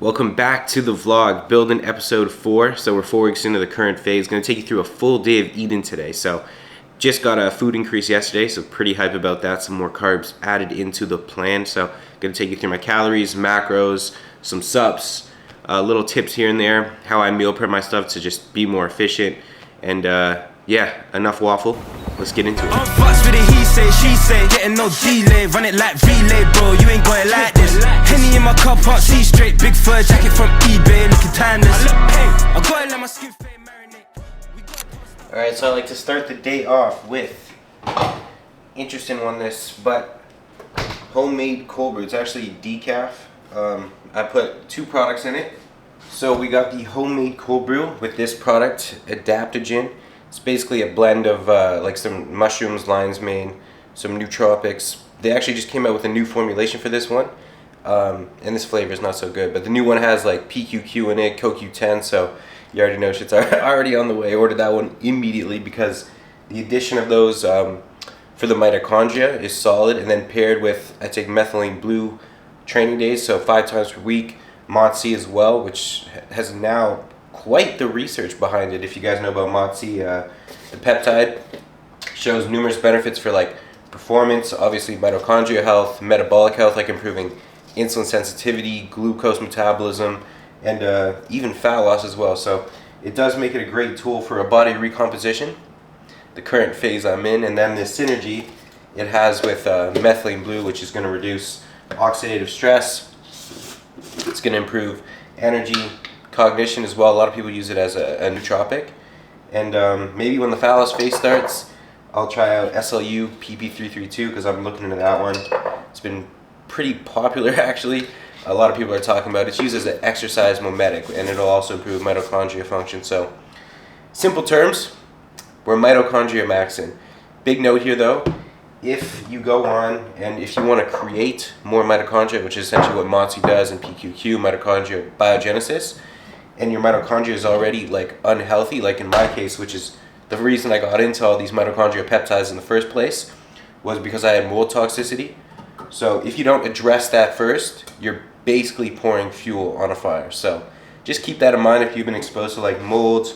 Welcome back to the vlog, building episode 4. So we're 4 weeks into the current phase. Going to take you through a full day of eating today. So just got a food increase yesterday, so pretty hype about that. Some more carbs added into the plan. So going to take you through my calories, macros, some sups, little tips here and there, how I meal prep my stuff to just be more efficient. And yeah, enough waffle. Let's get into it. I'm fucks with it, he say, she say, getting no delay, run it like relay, bro, you ain't got it like this. Henny in my cup, can't see straight, big fur jacket from eBay, looking timeless. I gotta let my skin fade marinate. Alright, so I like to start the day off with interesting one this, but homemade cold brew. It's actually decaf. I put 2 products in it. So we got the homemade cold brew with this product, Adaptogen. It's basically a blend of like some mushrooms, lion's mane, some nootropics. They actually just came out with a new formulation for this one, and this flavor is not so good. But the new one has like PQQ in it, CoQ10, so you already know shit's already on the way. Ordered that one immediately because the addition of those for the mitochondria is solid, and then paired with, I take methylene blue training days, so 5 times per week. Motzi as well, which has now quite the research behind it. If you guys know about Motzi, the peptide shows numerous benefits for like performance, obviously mitochondria health, metabolic health, like improving insulin sensitivity, glucose metabolism, and even fat loss as well. So it does make it a great tool for a body recomposition, the current phase I'm in. And then the synergy it has with methylene blue, which is going to reduce oxidative stress. It's going to improve energy, cognition as well. A lot of people use it as a nootropic. And maybe when the fat loss phase starts, I'll try out SLU PP332 because I'm looking into that one. It's been pretty popular actually. A lot of people are talking about it. It's used as an exercise mimetic, and it'll also improve mitochondria function. So simple terms, we're mitochondria maxing. Big note here though, if you go on and if you want to create more mitochondria, which is essentially what Motzi does in PQQ, mitochondria biogenesis, and your mitochondria is already like unhealthy, like in my case, which is the reason I got into all these mitochondria peptides in the first place, was because I had mold toxicity. So if you don't address that first, you're basically pouring fuel on a fire. So just keep that in mind if you've been exposed to like molds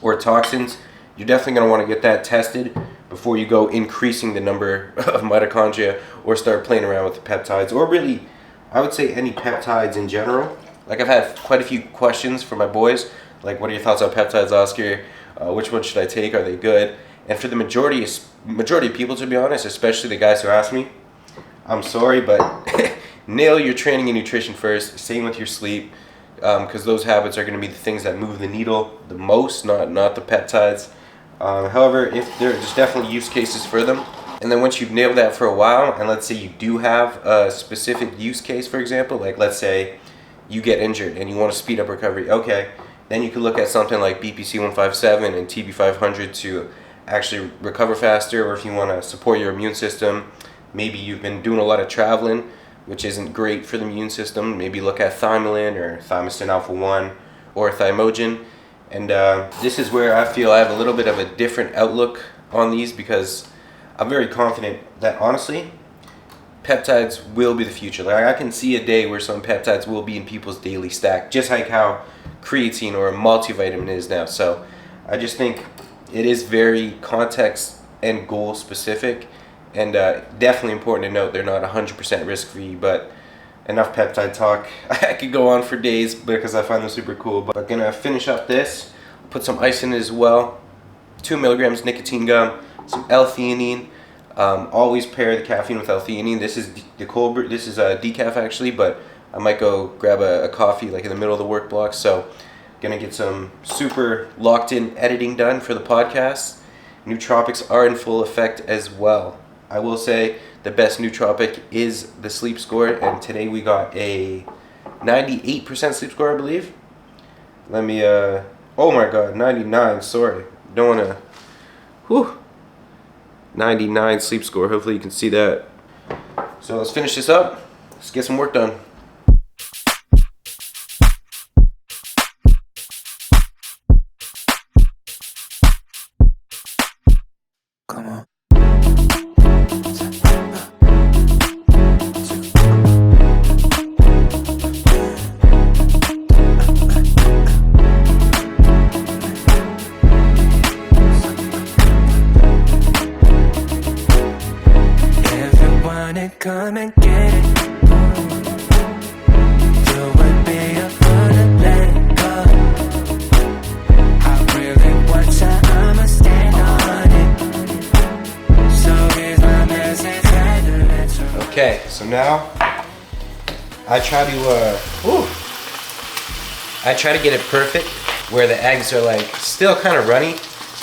or toxins. You're definitely going to want to get that tested before you go increasing the number of mitochondria or start playing around with the peptides, or really, I would say any peptides in general. Like I've had quite a few questions from my boys, like what are your thoughts on peptides, Oscar? Which one should I take? Are they good? And for the majority of people, to be honest, especially the guys who ask me, I'm sorry, but nail your training and nutrition first. Same with your sleep, because those habits are going to be the things that move the needle the most, not the peptides. However, if there's definitely use cases for them, and then once you've nailed that for a while, and let's say you do have a specific use case, for example, like let's say you get injured and you want to speed up recovery, okay, then you could look at something like BPC 157 and TB 500 to actually recover faster. Or if you want to support your immune system, maybe you've been doing a lot of traveling, which isn't great for the immune system, maybe look at Thymolin or Thymosin Alpha 1 or Thymogen. And this is where I feel I have a little bit of a different outlook on these, because I'm very confident that honestly, peptides will be the future. Like I can see a day where some peptides will be in people's daily stack, just like how creatine or a multivitamin is now. So I just think it is very context and goal specific, and definitely important to note they're not 100% risk free. But enough peptide talk. I could go on for days because I find them super cool. But I'm gonna finish up this, put some ice in it as well, 2 milligrams nicotine gum, some L-theanine. Always pair the caffeine with L-theanine. This is the cold brew. This is a decaf actually, but I might go grab a coffee like in the middle of the work block. So gonna get some super locked in editing done for the podcast. Nootropics are in full effect as well. I will say the best nootropic is the sleep score, and today we got a 98% sleep score, I believe. Let me oh my god, 99, sorry, don't want to 99 sleep score. Hopefully you can see that. So let's finish this up, let's get some work done. Come on. So now I try to get it perfect where the eggs are like still kind of runny,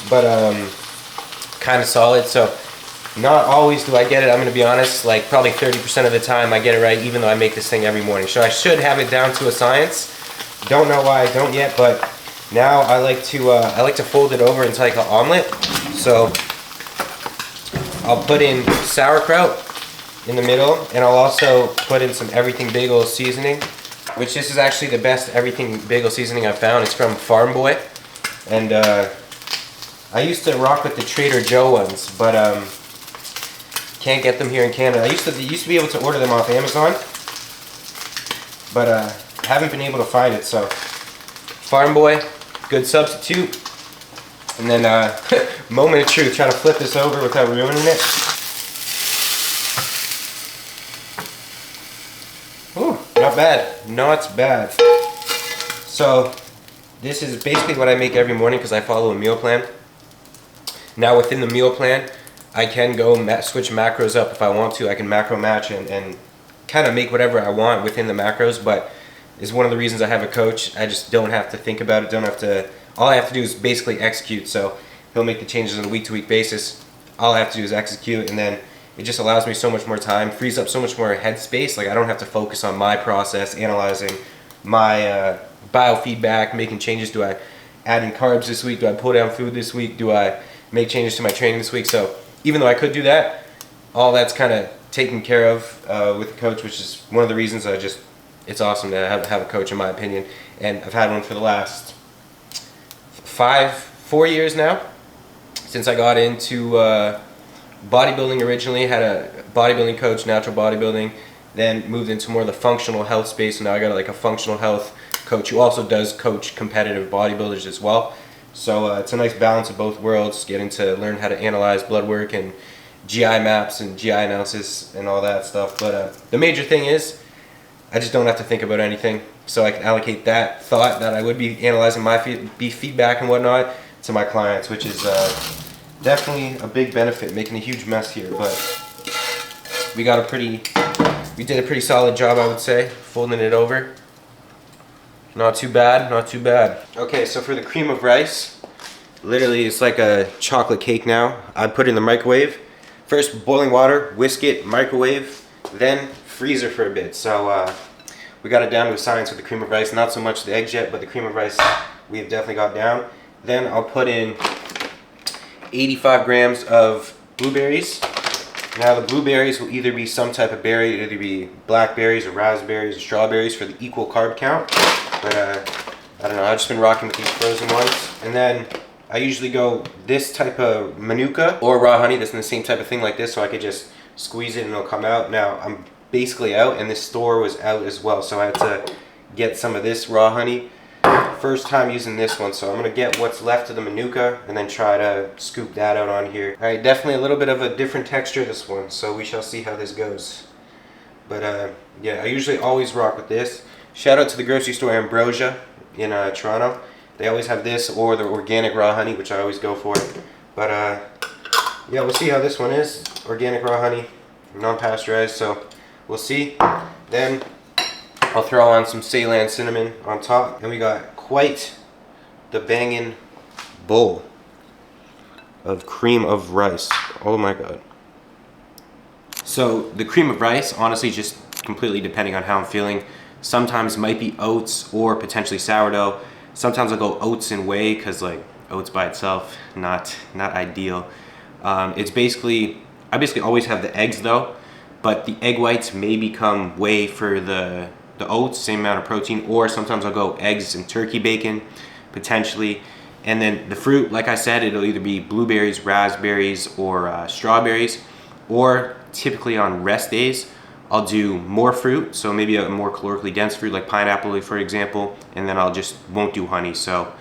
but kind of solid. So not always do I get it, I'm gonna be honest, like probably 30% of the time I get it right, even though I make this thing every morning. So I should have it down to a science. Don't know why I don't yet, but now I like to fold it over into like an omelet. So I'll put in sauerkraut in the middle, and I'll also put in some everything bagel seasoning, which this is actually the best everything bagel seasoning I've found. It's from Farm Boy, and I used to rock with the Trader Joe ones, but can't get them here in Canada. I used to be able to order them off Amazon, but haven't been able to find it. So Farm Boy, good substitute. And then moment of truth, try to flip this over without ruining it. Ooh, not bad, not bad. So this is basically what I make every morning because I follow a meal plan. Now within the meal plan, I can go switch macros up if I want to. I can macro match and kind of make whatever I want within the macros, but it's one of the reasons I have a coach. I just don't have to think about it, all I have to do is basically execute. So he'll make the changes on a week-to-week basis. All I have to do is execute, and then it just allows me so much more time, frees up so much more headspace. Like I don't have to focus on my process, analyzing my biofeedback, making changes. Do I add in carbs this week? Do I pull down food this week? Do I make changes to my training this week? So even though I could do that, all that's kind of taken care of with a coach, which is one of the reasons it's awesome to have a coach in my opinion. And I've had one for the last 4 years now, since I got into bodybuilding originally. Had a bodybuilding coach, natural bodybuilding, then moved into more of the functional health space, and now I got like a functional health coach who also does coach competitive bodybuilders as well. So it's a nice balance of both worlds, getting to learn how to analyze blood work and GI maps and GI analysis and all that stuff. But the major thing is I just don't have to think about anything, so I can allocate that thought that I would be analyzing my feedback and whatnot to my clients, which is definitely a big benefit. Making a huge mess here, but we did a pretty solid job, I would say, folding it over. Not too bad, not too bad. Okay, so for the cream of rice, literally it's like a chocolate cake now. I put it in the microwave. First boiling water, whisk it, microwave, then freezer for a bit. So we got it down to a science with the cream of rice. Not so much the eggs yet, but the cream of rice we have definitely got down. Then I'll put in 85 grams of blueberries. Now the blueberries will either be some type of berry, it'll either be blackberries or raspberries or strawberries for the equal carb count. But I don't know, I've just been rocking with these frozen ones. And then I usually go this type of manuka or raw honey that's in the same type of thing like this, so I could just squeeze it and it'll come out. Now I'm basically out, and this store was out as well, so I had to get some of this raw honey. First time using this one, so I'm gonna get what's left of the manuka and then try to scoop that out on here. All right, definitely a little bit of a different texture this one, so we shall see how this goes. But yeah, I usually always rock with this. Shout out to the grocery store Ambrosia in Toronto. They always have this or the organic raw honey, which I always go for. But yeah, we'll see how this one is. Organic raw honey, non-pasteurized, so we'll see. Then I'll throw on some Ceylon cinnamon on top, and we got quite the banging bowl of cream of rice. Oh my god. So the cream of rice, honestly, just completely depending on how I'm feeling. Sometimes might be oats or potentially sourdough. Sometimes I'll go oats and whey, because like oats by itself, not ideal. I basically always have the eggs though, but the egg whites may become whey for the oats, same amount of protein, or sometimes I'll go eggs and turkey bacon, potentially. And then the fruit, like I said, it'll either be blueberries, raspberries, or strawberries, or typically on rest days, I'll do more fruit, so maybe a more calorically dense fruit like pineapple, for example, and then I'll just won't do honey. So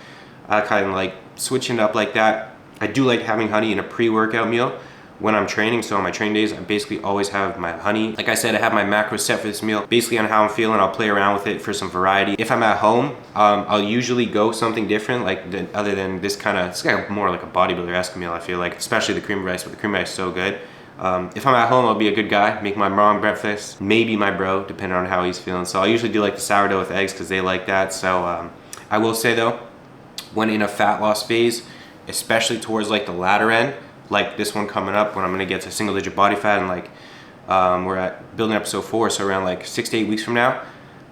I kind of like switching it up like that. I do like having honey in a pre-workout meal when I'm training. So on my training days, I basically always have my honey. Like I said, I have my macros set for this meal. Basically on how I'm feeling, I'll play around with it for some variety. If I'm at home, I'll usually go something different, like other than this kind of, it's kind of more like a bodybuilder-esque meal, I feel like, especially the cream of rice, but the cream of rice is so good. If I'm at home, I'll be a good guy, make my mom breakfast, maybe my bro, depending on how he's feeling. So I usually do like the sourdough with eggs because they like that. So I will say though, when in a fat loss phase, especially towards like the latter end, like this one coming up when I'm gonna get to single digit body fat and like we're at building episode 4, so around like 6 to 8 weeks from now,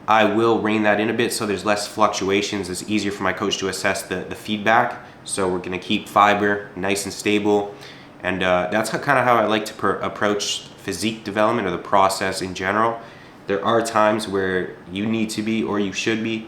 I will rein that in a bit so there's less fluctuations. It's easier for my coach to assess the feedback. So we're gonna keep fiber nice and stable. And that's kind of how I like to approach physique development or the process in general. There are times where you need to be, or you should be,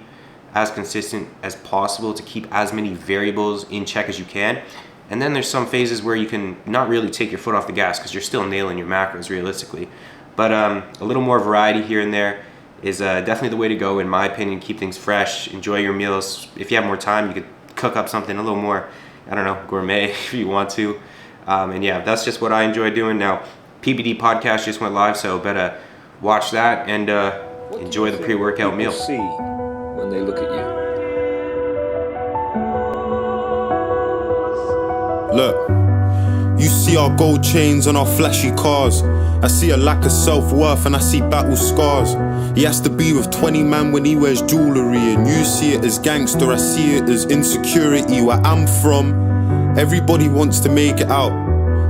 as consistent as possible to keep as many variables in check as you can. And then there's some phases where you can not really take your foot off the gas because you're still nailing your macros realistically. But a little more variety here and there is definitely the way to go in my opinion. Keep things fresh, enjoy your meals. If you have more time, you could cook up something a little more, I don't know, gourmet if you want to. And yeah, that's just what I enjoy doing. Now, PBD podcast just went live, so better watch that and enjoy the pre-workout meal. See when they look at you. Look, you see our gold chains and our flashy cars. I see a lack of self-worth and I see battle scars. He has to be with 20 man when he wears jewellery, and you see it as gangster, I see it as insecurity. Where I'm from, everybody wants to make it out,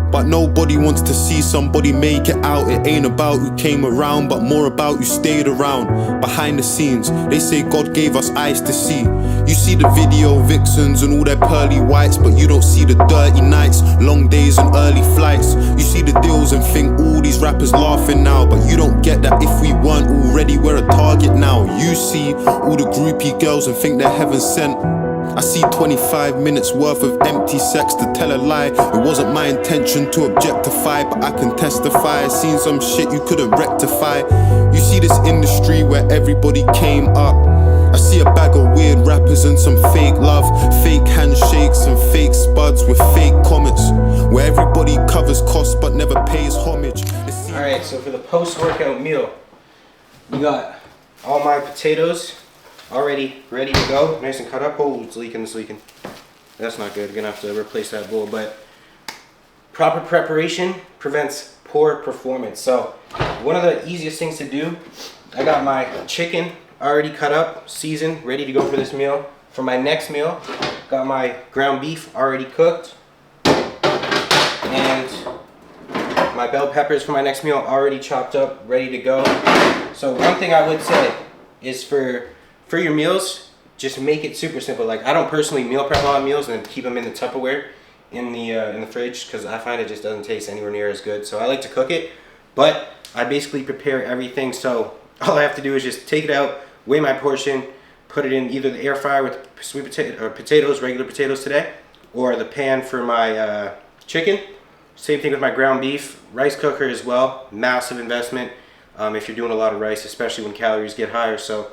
but nobody wants to see somebody make it out. It ain't about who came around, but more about who stayed around. Behind the scenes, they say God gave us eyes to see. You see the video vixens and all their pearly whites, but you don't see the dirty nights, long days and early flights. You see the deals and think all these rappers laughing now, but you don't get that if we weren't already, we're a target now. You see all the groupie girls and think they're heaven sent. I see 25 minutes worth of empty sex to tell a lie. It wasn't my intention to objectify, but I can testify. I seen some shit you couldn't rectify. You see this industry where everybody came up. I see a bag of weird rappers and some fake love, fake handshakes and fake spuds with fake comments, where everybody covers costs but never pays homage. Alright, so for the post-workout meal, we got all my potatoes already ready to go, nice and cut up. Oh, it's leaking. That's not good. Gonna have to replace that bowl. But proper preparation prevents poor performance. So one of the easiest things to do, I got my chicken already cut up, seasoned, ready to go for this meal. For my next meal, got my ground beef already cooked, and my bell peppers for my next meal already chopped up, ready to go. So one thing I would say is for your meals, just make it super simple. Like, I don't personally meal prep a lot of meals and keep them in the Tupperware in the fridge because I find it just doesn't taste anywhere near as good. So I like to cook it, but I basically prepare everything. So all I have to do is just take it out, weigh my portion, put it in either the air fryer with sweet potato or potatoes, regular potatoes today, or the pan for my chicken. Same thing with my ground beef, rice cooker as well. Massive investment if you're doing a lot of rice, especially when calories get higher. So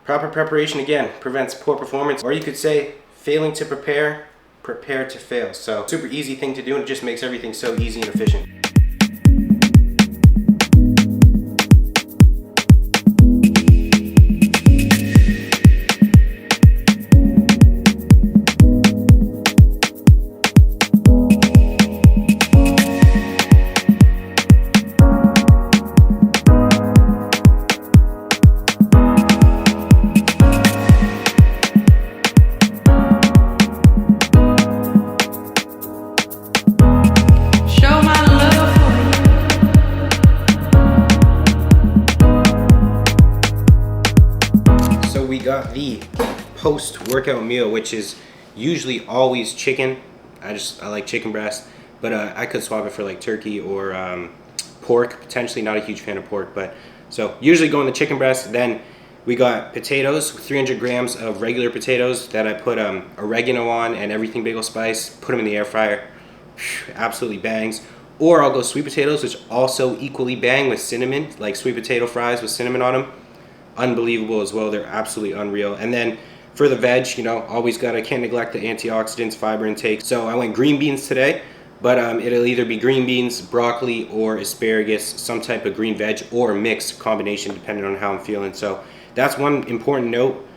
proper preparation, again, prevents poor performance. Or you could say, failing to prepare, prepare to fail. So super easy thing to do, and it just makes everything so easy and efficient. Got the post-workout meal, which is usually always chicken. I like chicken breast, but I could swap it for like turkey or pork, potentially. Not a huge fan of pork, but so usually going the chicken breast. Then we got potatoes, 300 grams of regular potatoes that I put oregano on and everything bagel spice, put them in the air fryer. Absolutely bangs. Or I'll go sweet potatoes, which also equally bang with cinnamon, like sweet potato fries with cinnamon on them. Unbelievable as well. They're absolutely unreal. And then for the veg, always can't neglect the antioxidants, fiber intake. So I went green beans today, but it'll either be green beans, broccoli, or asparagus, some type of green veg, or a mixed combination depending on how I'm feeling. So that's one important note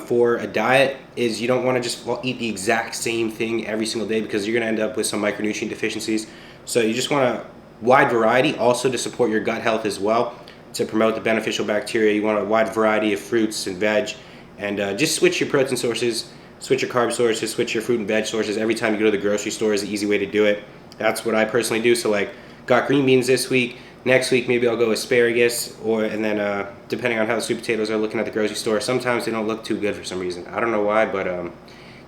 for a diet, is you don't want to just eat the exact same thing every single day because you're going to end up with some micronutrient deficiencies. So you just want a wide variety, also to support your gut health as well, to promote the beneficial bacteria. You want a wide variety of fruits and veg, and just switch your protein sources, switch your carb sources, switch your fruit and veg sources every time you go to the grocery store is the easy way to do it. That's what I personally do. So like, got green beans this week. Next week maybe I'll go asparagus, and then depending on how the sweet potatoes are looking at the grocery store, sometimes they don't look too good for some reason. I don't know why, but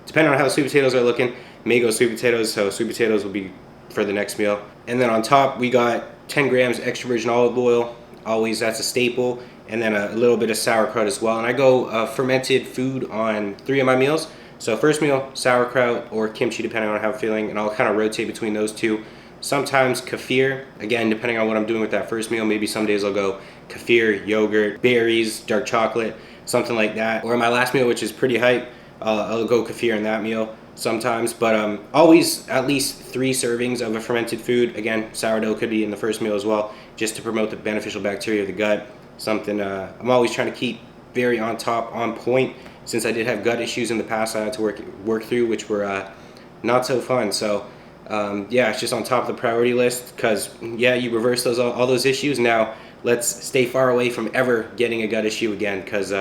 depending on how the sweet potatoes are looking, may go sweet potatoes. So sweet potatoes will be for the next meal. And then on top we got 10 grams extra virgin olive oil. Always, that's a staple. And then a little bit of sauerkraut as well. And I go fermented food on 3 of my meals. So first meal, sauerkraut or kimchi, depending on how I'm feeling, and I'll kind of rotate between those two. Sometimes kefir, again, depending on what I'm doing with that first meal. Maybe some days I'll go kefir, yogurt, berries, dark chocolate, something like that. Or my last meal, which is pretty hype, I'll go kefir in that meal sometimes. But always at least 3 servings of a fermented food. Again, sourdough could be in the first meal as well, just to promote the beneficial bacteria of the gut. Something I'm always trying to keep very on top, on point. Since I did have gut issues in the past I had to work through, which were not so fun. So yeah, it's just on top of the priority list, because yeah, you reverse all those issues. Now let's stay far away from ever getting a gut issue again, because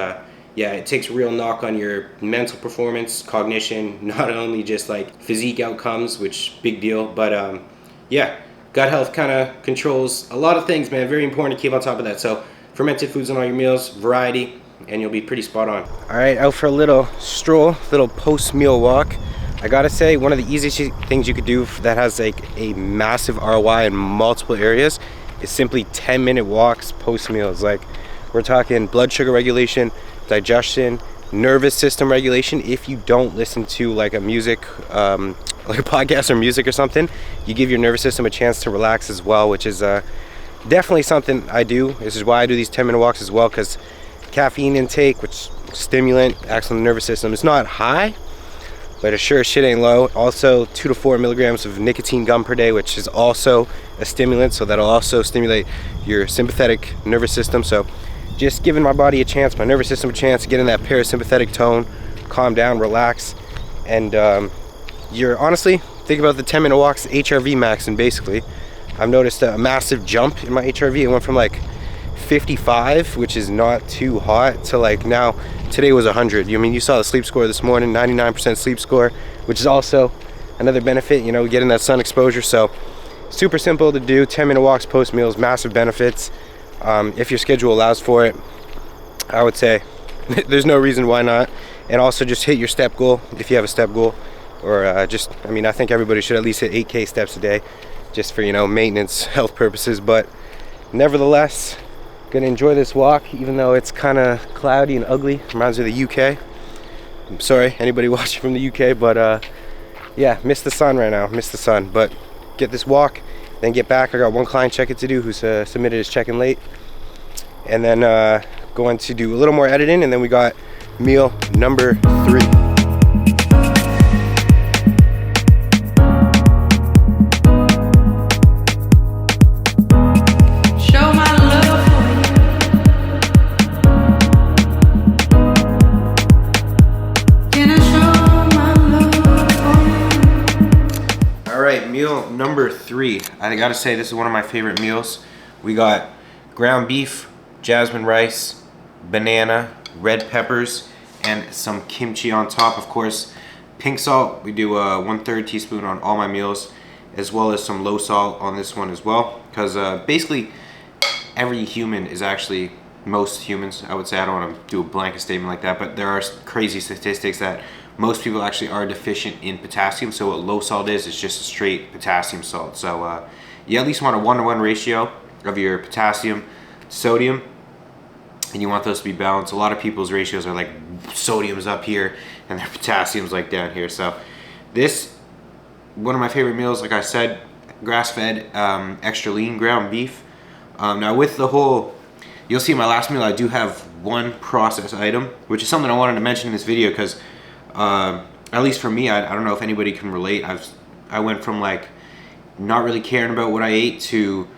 yeah, it takes a real knock on your mental performance, cognition, not only just like physique outcomes, which big deal, but yeah, gut health kind of controls a lot of things, man. Very important to keep on top of that. So fermented foods on all your meals, variety, and you'll be pretty spot on. All right, out for a little stroll, little post-meal walk. I gotta say, one of the easiest things you could do that has like a massive ROI in multiple areas is simply 10-minute walks post-meals. Like, we're talking blood sugar regulation, digestion, nervous system regulation. If you don't listen to like a music, like a podcast or music or something, you give your nervous system a chance to relax as well, which is definitely something I do. This is why I do these 10-minute walks as well, because caffeine intake, which stimulant, acts on the nervous system, it's not high, but it sure as shit ain't low. Also 2 to 4 milligrams of nicotine gum per day, which is also a stimulant, so that'll also stimulate your sympathetic nervous system. So just giving my body a chance, my nervous system a chance to get in that parasympathetic tone, calm down, relax. And you're honestly, think about the 10-minute walks, HRV max, and basically I've noticed a massive jump in my HRV. It went from like 55, which is not too hot, to like now, today was 100. I mean, you saw the sleep score this morning, 99% sleep score, which is also another benefit, you know, getting that sun exposure. So super simple to do, 10-minute walks post meals, massive benefits. If your schedule allows for it, I would say there's no reason why not. And also just hit your step goal if you have a step goal, or I mean, I think everybody should at least hit 8K steps a day, just for, you know, maintenance, health purposes. But nevertheless, gonna enjoy this walk, even though it's kind of cloudy and ugly. Reminds me of the UK. I'm sorry, anybody watching from the UK, but yeah, miss the sun right now, miss the sun. But get this walk, then get back. I got one client check-in to do who's submitted his check-in late, and then going to do a little more editing, and then we got meal number 3. Meal number 3. I gotta say, this is one of my favorite meals. We got ground beef, jasmine rice, banana, red peppers, and some kimchi on top. Of course, pink salt. We do 1/3 teaspoon on all my meals, as well as some low salt on this one as well, because basically every human is actually, most humans, I would say, I don't want to do a blanket statement like that, but there are crazy statistics that most people actually are deficient in potassium. So what low salt is just a straight potassium salt. So you at least want a 1-to-1 ratio of your potassium to sodium, and you want those to be balanced. A lot of people's ratios are like sodium's up here and their potassium's like down here. So this, one of my favorite meals, like I said, grass-fed, extra lean ground beef. Now with the whole, you'll see in my last meal I do have one processed item, which is something I wanted to mention in this video, because at least for me, I don't know if anybody can relate. I went from like not really caring about what I ate to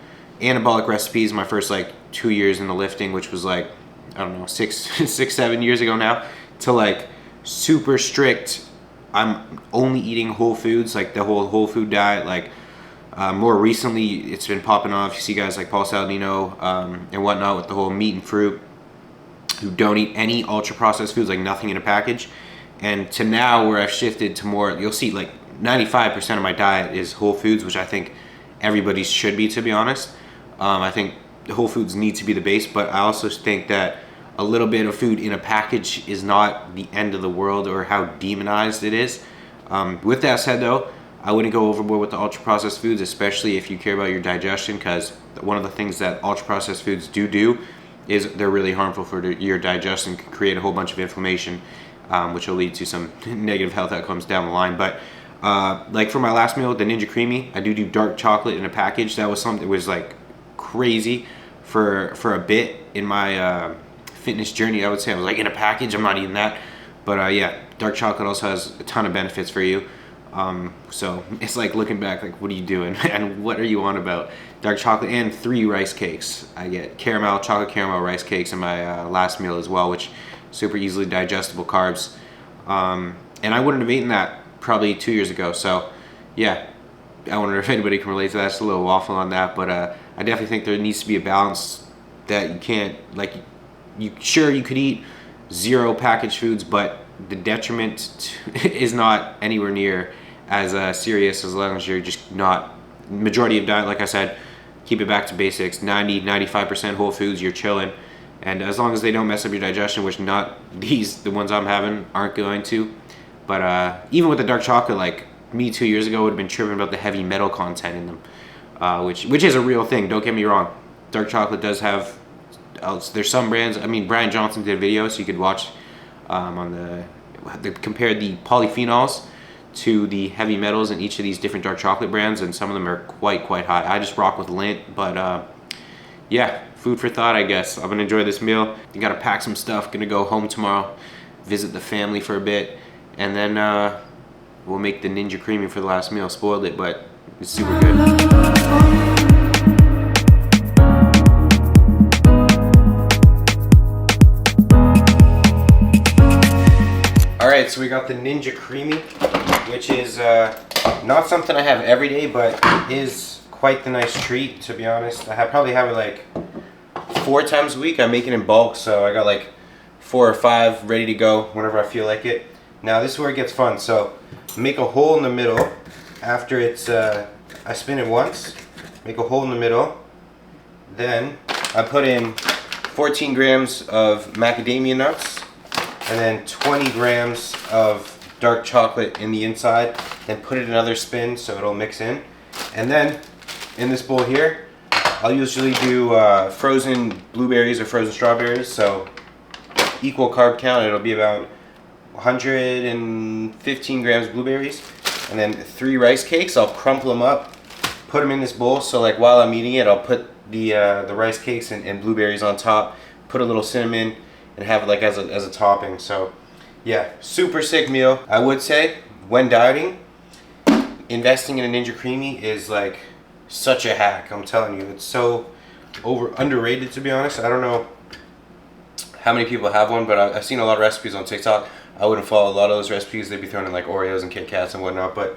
anabolic recipes my first like 2 years in the lifting, which was like, I don't know, 7 years ago now, to like super strict, I'm only eating whole foods, like the whole food diet, like More recently, it's been popping off. You see guys like Paul Saladino and whatnot with the whole meat and fruit, who don't eat any ultra processed foods, like nothing in a package. And to now where I've shifted to more, you'll see like 95% of my diet is whole foods, which I think everybody should be, to be honest. I think whole foods need to be the base, but I also think that a little bit of food in a package is not the end of the world or how demonized it is. With that said though, I wouldn't go overboard with the ultra processed foods, especially if you care about your digestion, because one of the things that ultra processed foods do is they're really harmful for your digestion, can create a whole bunch of inflammation, which will lead to some negative health outcomes down the line. But like for my last meal, the Ninja Creamy, I do dark chocolate in a package. That was something that was like crazy for a bit in my fitness journey. I would say I was like, in a package, I'm not eating that. But yeah, dark chocolate also has a ton of benefits for you. So it's like looking back, like, what are you doing and what are you on about? Dark chocolate and 3 rice cakes. I get chocolate caramel rice cakes in my last meal as well, which super easily digestible carbs. And I wouldn't have eaten that probably 2 years ago. So yeah, I wonder if anybody can relate to that. It's a little waffle on that, but I definitely think there needs to be a balance, that you can't, like, you could eat 0 packaged foods, but the detriment is not anywhere near as serious, as long as you're just not, majority of diet, like I said, keep it back to basics, 90-95% whole foods, you're chilling. And as long as they don't mess up your digestion, which the ones I'm having aren't going to. But even with the dark chocolate, like me 2 years ago would have been tripping about the heavy metal content in them, which is a real thing, don't get me wrong. Dark chocolate does have, there's some brands, I mean, Brian Johnson did a video, so you could watch on they compared the polyphenols to the heavy metals in each of these different dark chocolate brands, and some of them are quite high. I just rock with Lindt, but yeah, food for thought, I guess. I'm gonna enjoy this meal. You gotta pack some stuff, gonna go home tomorrow, visit the family for a bit, and then we'll make the Ninja Creamy for the last meal. Spoiled it, but it's super good. Alright, so we got the Ninja Creamy, which is not something I have every day, but is quite the nice treat, to be honest. I probably have it like 4 times a week. I make it in bulk, so I got like 4 or 5 ready to go whenever I feel like it. Now this is where it gets fun. So make a hole in the middle after it's, I spin it once, make a hole in the middle. Then I put in 14 grams of macadamia nuts, and then 20 grams of dark chocolate in the inside. Then put it another spin so it'll mix in. And then in this bowl here, I'll usually do frozen blueberries or frozen strawberries. So equal carb count, it'll be about 115 grams of blueberries. And then 3 rice cakes, I'll crumple them up, put them in this bowl. So like while I'm eating it, I'll put the rice cakes and blueberries on top, put a little cinnamon, and have it like as a topping. So yeah, super sick meal. I would say when dieting, investing in a Ninja Creamy is like such a hack. I'm telling you, it's so underrated, to be honest. I don't know how many people have one, but I've seen a lot of recipes on TikTok. I wouldn't follow a lot of those recipes. They'd be throwing in like Oreos and Kit Kats and whatnot. But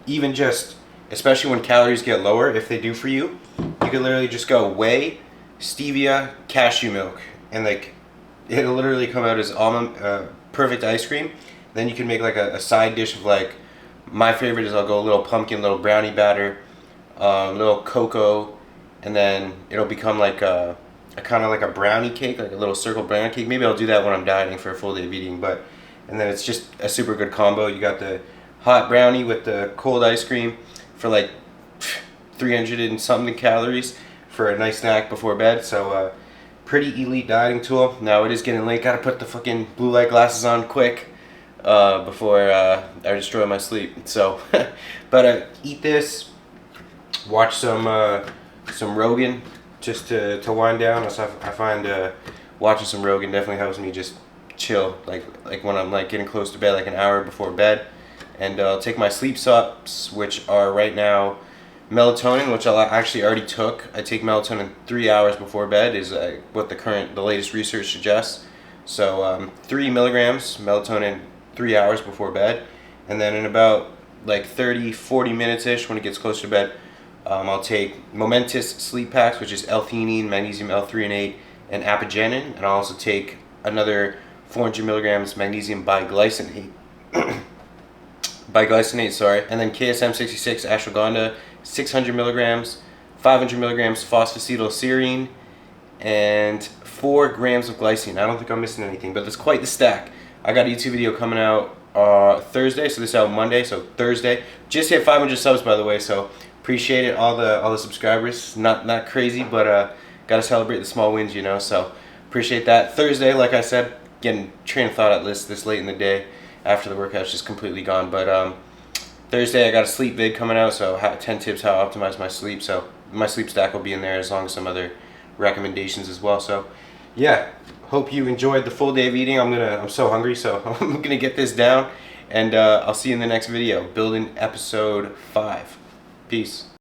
even just, especially when calories get lower, if they do for you, you can literally just go whey, stevia, cashew milk, and like it'll literally come out as perfect ice cream. Then you can make like a side dish of, like, my favorite is I'll go a little pumpkin, little brownie batter, little cocoa, and then it'll become like a kind of like a brownie cake, like a little circle brownie cake. Maybe I'll do that when I'm dieting for a full day of eating. And then it's just a super good combo. You got the hot brownie with the cold ice cream for like 300 and something calories for a nice snack before bed. So pretty elite dieting tool. Now it is getting late. Gotta put the fucking blue light glasses on quick before I destroy my sleep. So, but eat this. Watch some Rogan just to wind down. So I find watching some Rogan definitely helps me just chill. Like when I'm like getting close to bed, like an hour before bed. And I'll take my sleep subs, which are right now melatonin, which I actually already took. I take melatonin 3 hours before bed, is what the latest research suggests. So 3 milligrams melatonin 3 hours before bed, and then in about like 30-40 minutes-ish when it gets closer to bed. I'll take Momentous Sleep Packs, which is L-theanine, magnesium L-threonate, and apigenin. And I'll also take another 400 milligrams magnesium biglycinate. Biglycinate, sorry. And then KSM-66 ashwagandha, 600 milligrams, 500 milligrams phosphatidylserine, and 4 grams of glycine. I don't think I'm missing anything, but that's quite the stack. I got a YouTube video coming out Thursday, so this is out Monday, so Thursday. Just hit 500 subs, by the way, so appreciate it, all the subscribers. Not crazy, but gotta celebrate the small wins, you know, so appreciate that. Thursday, like I said, getting train of thought at this late in the day after the workout's just completely gone, but Thursday I got a sleep vid coming out, so 10 tips how to optimize my sleep, so my sleep stack will be in there as long as some other recommendations as well. So yeah, hope you enjoyed the full day of eating. I'm so hungry, so I'm gonna get this down, and I'll see you in the next video, building episode 5. Peace.